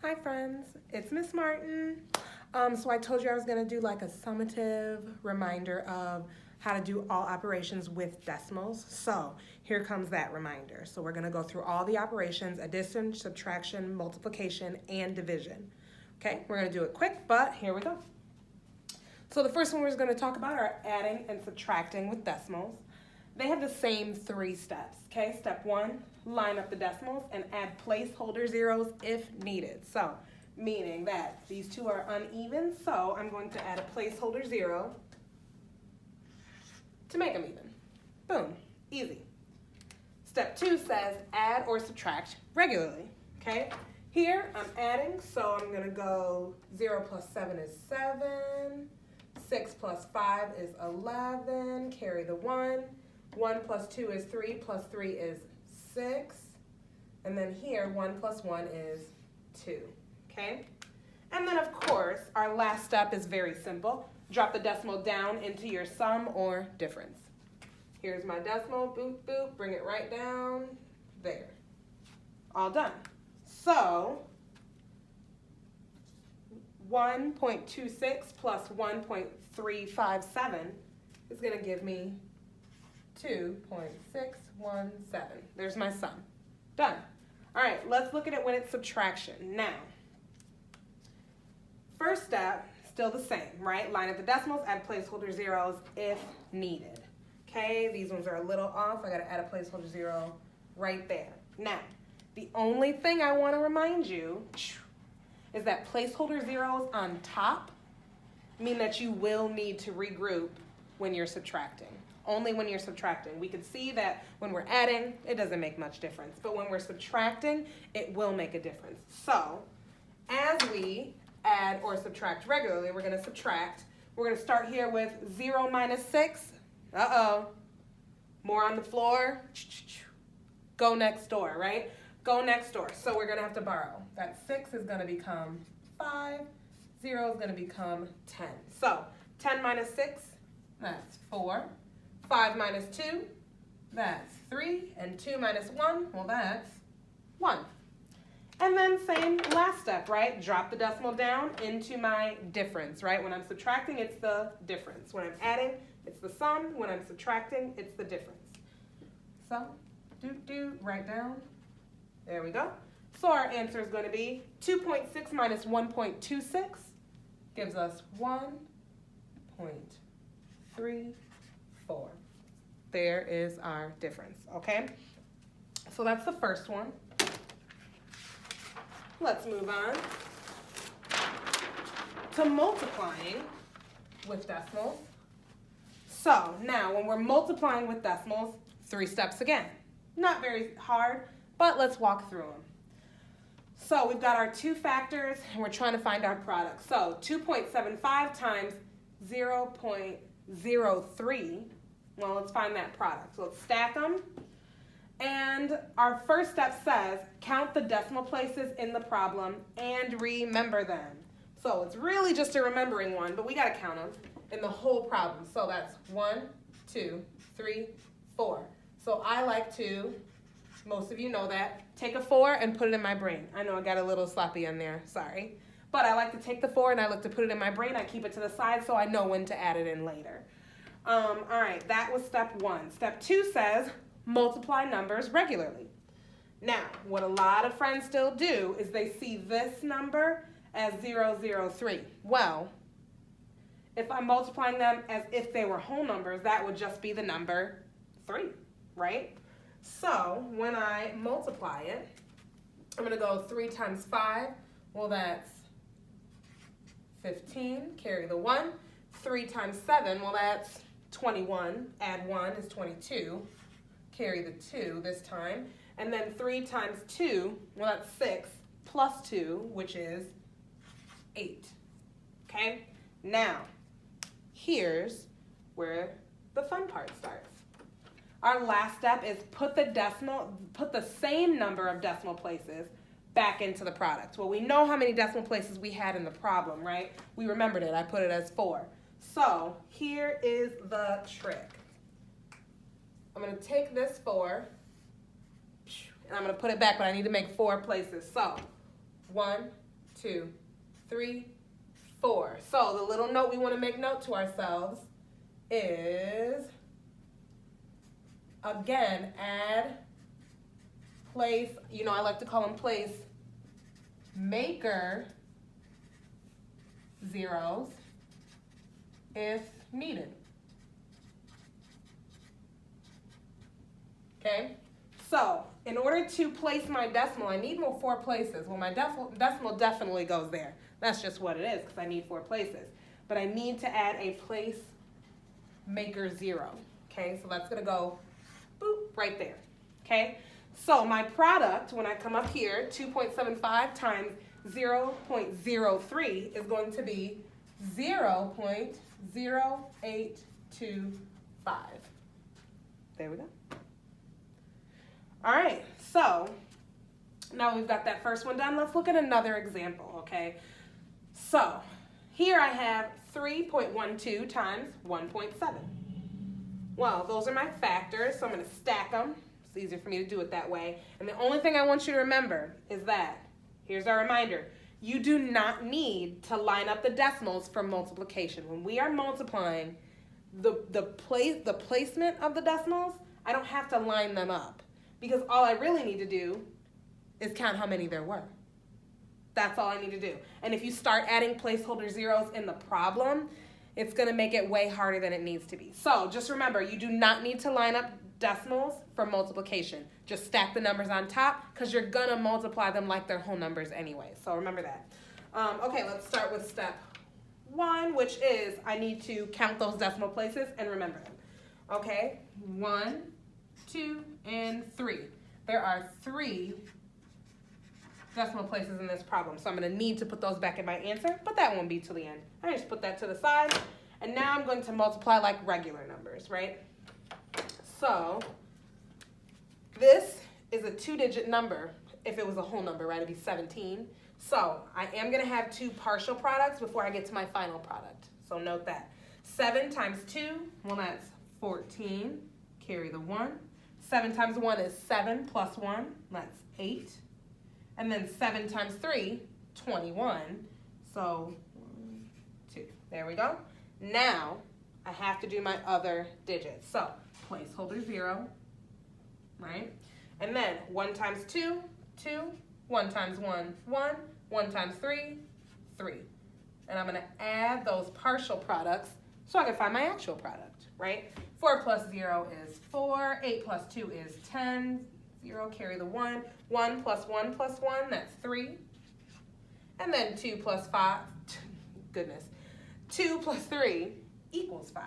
Hi friends, it's Miss Martin. So I told you I was gonna do like a summative reminder of how to do all operations with decimals. So here comes that reminder. So we're gonna go through all the operations: addition, subtraction, multiplication, and division. Okay, we're gonna do it quick, but here we go. So the first one we're gonna talk about are adding and subtracting with decimals. They have the same 3 steps, okay? Step 1, line up the decimals and add placeholder zeros if needed. So, meaning that these two are uneven, so I'm going to add a placeholder 0 to make them even. Boom, easy. Step 2 says add or subtract regularly, okay? Here, I'm adding, so I'm gonna go 0 plus 7 is 7, 6 plus 5 is 11, carry the 1. 1 plus 2 is 3, plus 3 is 6. And then here, 1 plus 1 is 2, okay? And then, of course, our last step is very simple. Drop the decimal down into your sum or difference. Here's my decimal, boop, boop, bring it right down, there. All done. So, 1.26 plus 1.357 is going to give me 2.617. There's my sum. Done. All right, let's look at it when it's subtraction. Now, first step, still the same, right? Line up the decimals, add placeholder zeros if needed. Okay, these ones are a little off. I got to add a placeholder 0 right there. Now, the only thing I want to remind you is that placeholder zeros on top mean that you will need to regroup when you're subtracting. Only when you're subtracting. We could see that when we're adding, it doesn't make much difference. But when we're subtracting, it will make a difference. So, as we add or subtract regularly, we're going to subtract. We're going to start here with 0 minus 6. Uh-oh. More on the floor. Go next door, right? Go next door. So we're going to have to borrow. That 6 is going to become 5. 0 is going to become 10. So, 10 minus 6, that's 4. 5 minus 2, that's 3, and 2 minus 1, well, that's 1. And then same last step, right? Drop the decimal down into my difference, right? When I'm subtracting, it's the difference. When I'm adding, it's the sum. When I'm subtracting, it's the difference. So, write down. There we go. So our answer is going to be 2.6 minus 1.26 gives us 1.34. There is our difference, okay? So that's the first one. Let's move on to multiplying with decimals. So now when we're multiplying with decimals, 3 steps again. Not very hard, but let's walk through them. So we've got our 2 factors, and we're trying to find our product. So 2.75 times 0.03. Well, let's find that product. So let's stack them. And our first step says, count the decimal places in the problem and remember them. So it's really just a remembering one, but we got to count them in the whole problem. So that's 1, 2, 3, 4. So I like to, most of you know that, take a 4 and put it in my brain. I know I got a little sloppy on there, sorry. But I like to take the 4 and I like to put it in my brain. I keep it to the side so I know when to add it in later. All right, that was step 1. Step 2 says multiply numbers regularly. Now, what a lot of friends still do is they see this number as 003. Well, if I'm multiplying them as if they were whole numbers, that would just be the number 3, right? So when I multiply it, I'm going to go 3 times 5. Well, that's 15. Carry the 1. 3 times 7. Well, that's 21. Add 1 is 22. Carry the 2 this time. And then 3 times 2, well, that's 6, plus 2, which is 8. Okay? Now, here's where the fun part starts. Our last step is put the same number of decimal places back into the product. Well, we know how many decimal places we had in the problem, right? We remembered it. I put it as 4. So here is the trick. I'm going to take this 4, and I'm going to put it back, but I need to make 4 places. So 1, 2, 3, 4. So the little note we want to make note to ourselves is, again, add place, you know, I like to call them place maker zeros if needed. Okay, so in order to place my decimal, I need 4 places. Well, my decimal definitely goes there. That's just what it is because I need 4 places. But I need to add a place maker 0. Okay, so that's going to go boop right there. Okay, so my product, when I come up here, 2.75 times 0.03 is going to be 0.0825. There we go. All right, so now we've got that first one done. Let's look at another example, okay? So here I have 3.12 times 1.7. Well, those are my factors, so I'm going to stack them. It's easier for me to do it that way. And the only thing I want you to remember is that, here's our reminder, you do not need to line up the decimals for multiplication. When we are multiplying, the placement of the decimals, I don't have to line them up. Because all I really need to do is count how many there were. That's all I need to do. And if you start adding placeholder zeros in the problem, it's going to make it way harder than it needs to be. So just remember, you do not need to line up decimals for multiplication. Just stack the numbers on top because you're going to multiply them like they're whole numbers anyway. So remember that. Okay, let's start with step 1, which is I need to count those decimal places and remember them. Okay, 1, 2, and 3. There are 3 decimal places in this problem, so I'm going to need to put those back in my answer, but that won't be till the end. I just put that to the side, and now I'm going to multiply like regular numbers, right? So this is a 2-digit number. If it was a whole number, right, it'd be 17. So I am going to have 2 partial products before I get to my final product, so note that. 7 times 2, well, that's 14. Carry the 1. 7 times 1 is 7 plus 1, that's 8. And then 7 times 3, 21. So 1, 2. There we go. Now I have to do my other digits. So placeholder 0, right? And then 1 times 2, 2. 1 times 1, 1. 1 times 3, 3. And I'm going to add those partial products so I can find my actual product, right? 4 plus 0 is 4. 8 plus 2 is 10. 0, carry the 1. 1 plus 1 plus 1, that's 3. And then 2 plus 5, goodness. 2 plus 3 equals 5.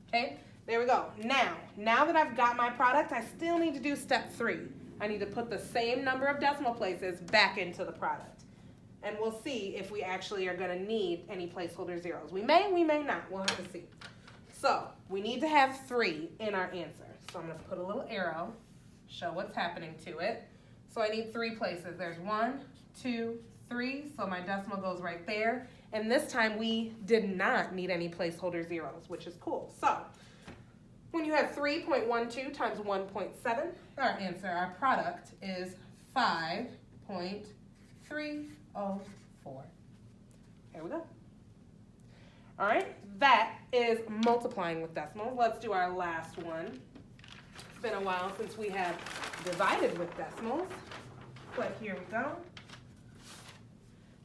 Okay, there we go. Now that I've got my product, I still need to do step 3. I need to put the same number of decimal places back into the product. And we'll see if we actually are going to need any placeholder zeros. We may not. We'll have to see. So we need to have 3 in our answer. So I'm going to put a little arrow, show what's happening to it. So I need 3 places. There's 1, 2, 3. So my decimal goes right there. And this time we did not need any placeholder zeros, which is cool. So when you have 3.12 times 1.7, our answer, our product is 5.304. There we go. All right, that is multiplying with decimals. Let's do our last one. It's been a while since we have divided with decimals, but here we go.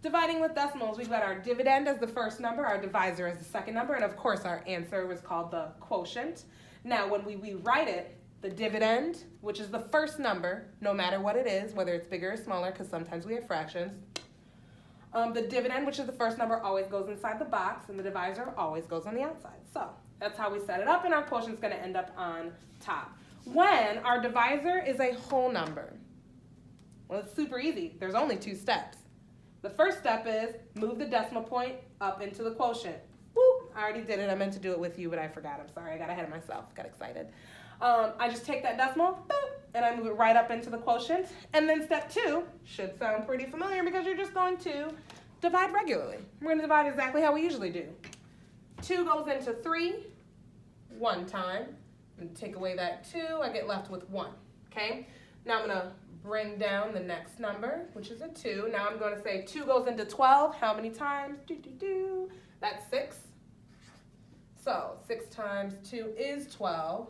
Dividing with decimals, we've got our dividend as the first number, our divisor as the second number, and of course our answer was called the quotient. Now when we write it, the dividend, which is the first number, no matter what it is, whether it's bigger or smaller, because sometimes we have fractions, the dividend, which is the first number, always goes inside the box, and the divisor always goes on the outside. So that's how we set it up, and our quotient's going to end up on top. When our divisor is a whole number, well, it's super easy. There's only 2 steps. The first step is move the decimal point up into the quotient. Whoop, I already did it. I meant to do it with you, but I forgot. I'm sorry. I got ahead of myself. Got excited. I just take that decimal, boop, and I move it right up into the quotient. And then step 2 should sound pretty familiar because you're just going to divide regularly. We're going to divide exactly how we usually do. 2 goes into 3 1 time. And take away that 2, I get left with 1. Okay? Now I'm going to bring down the next number, which is a 2. Now I'm going to say 2 goes into 12. How many times? That's 6. So 6 times 2 is 12.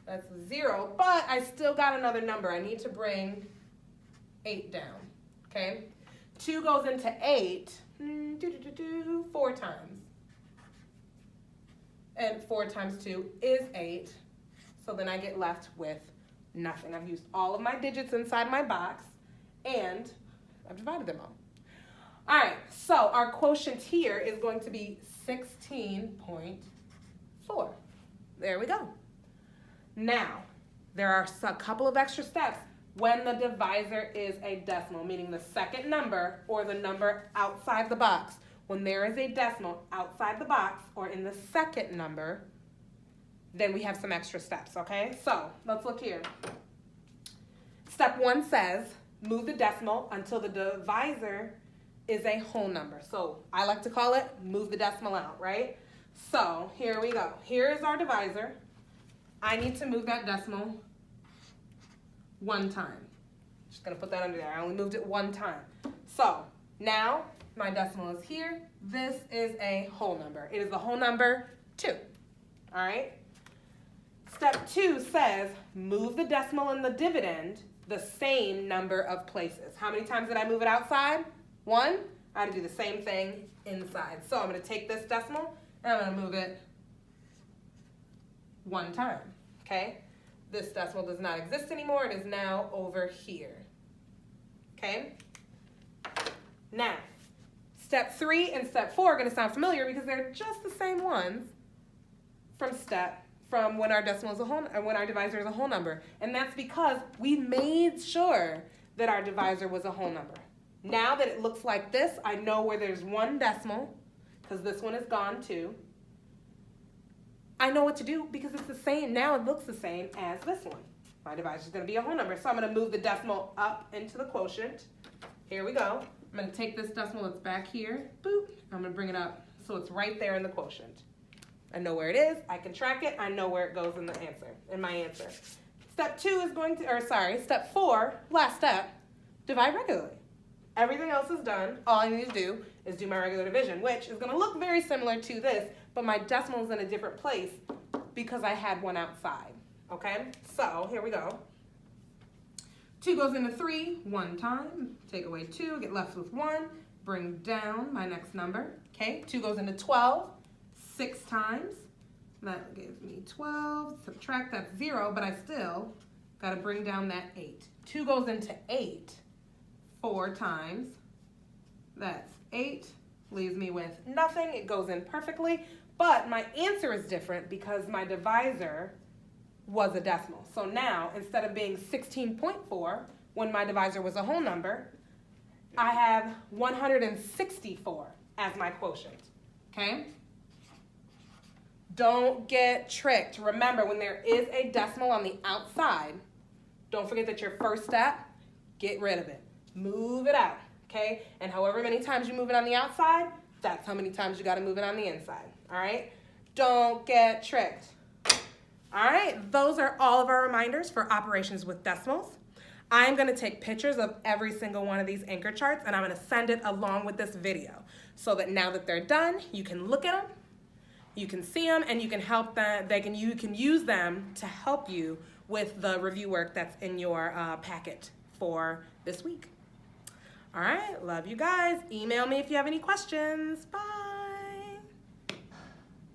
That's 0, but I still got another number. I need to bring 8 down, okay? 2 goes into 8, 4 times. And 4 times 2 is 8. So then I get left with nothing. I've used all of my digits inside my box, and I've divided them all. All right, so our quotient here is going to be 16.4. There we go. Now, there are a couple of extra steps when the divisor is a decimal, meaning the second number or the number outside the box. When there is a decimal outside the box or in the second number, then we have some extra steps, okay? So let's look here. Step 1 says, move the decimal until the divisor is a whole number. So I like to call it move the decimal out, right? So here we go. Here is our divisor. I need to move that decimal 1 time. Just gonna put that under there. I only moved it 1 time. So now my decimal is here. This is a whole number. It is the whole number 2, all right? Step 2 says move the decimal and the dividend the same number of places. How many times did I move it outside? 1. I had to do the same thing inside. So I'm going to take this decimal and I'm going to move it 1 time, okay? This decimal does not exist anymore. It is now over here, okay? Now, step 3 and step 4 are going to sound familiar because they're just the same ones from when our decimal is a whole, when our divisor is a whole number. And that's because we made sure that our divisor was a whole number. Now that it looks like this, I know where there's 1 decimal, because this one is gone too. I know what to do because it's the same. Now it looks the same as this one. My divisor is going to be a whole number. So I'm going to move the decimal up into the quotient. Here we go. I'm going to take this decimal that's back here. Boop. I'm going to bring it up so it's right there in the quotient. I know where it is. I can track it. I know where it goes in the answer, in my answer. Step 2 is going to, step 4, last step, divide regularly. Everything else is done. All I need to do is do my regular division, which is going to look very similar to this, but my decimal is in a different place because I had 1 outside, okay? So here we go. 2 goes into 3, 1 time. Take away 2, get left with 1. Bring down my next number, okay? 2 goes into 12. 6 times. That gives me 12. Subtract, that's 0, but I still got to bring down that 8. 2 goes into 8 4 times. That's 8. Leaves me with nothing. It goes in perfectly, but my answer is different because my divisor was a decimal. So now, instead of being 16.4 when my divisor was a whole number, I have 164 as my quotient, okay? Don't get tricked. Remember, when there is a decimal on the outside, don't forget that your first step, get rid of it. Move it out, okay? And however many times you move it on the outside, that's how many times you got to move it on the inside, all right? Don't get tricked. All right, those are all of our reminders for operations with decimals. I'm going to take pictures of every single one of these anchor charts, and I'm going to send it along with this video so that now that they're done, you can look at them, you can see them, and you can help them. You can use them to help you with the review work that's in your packet for this week. All right, love you guys. Email me if you have any questions. Bye.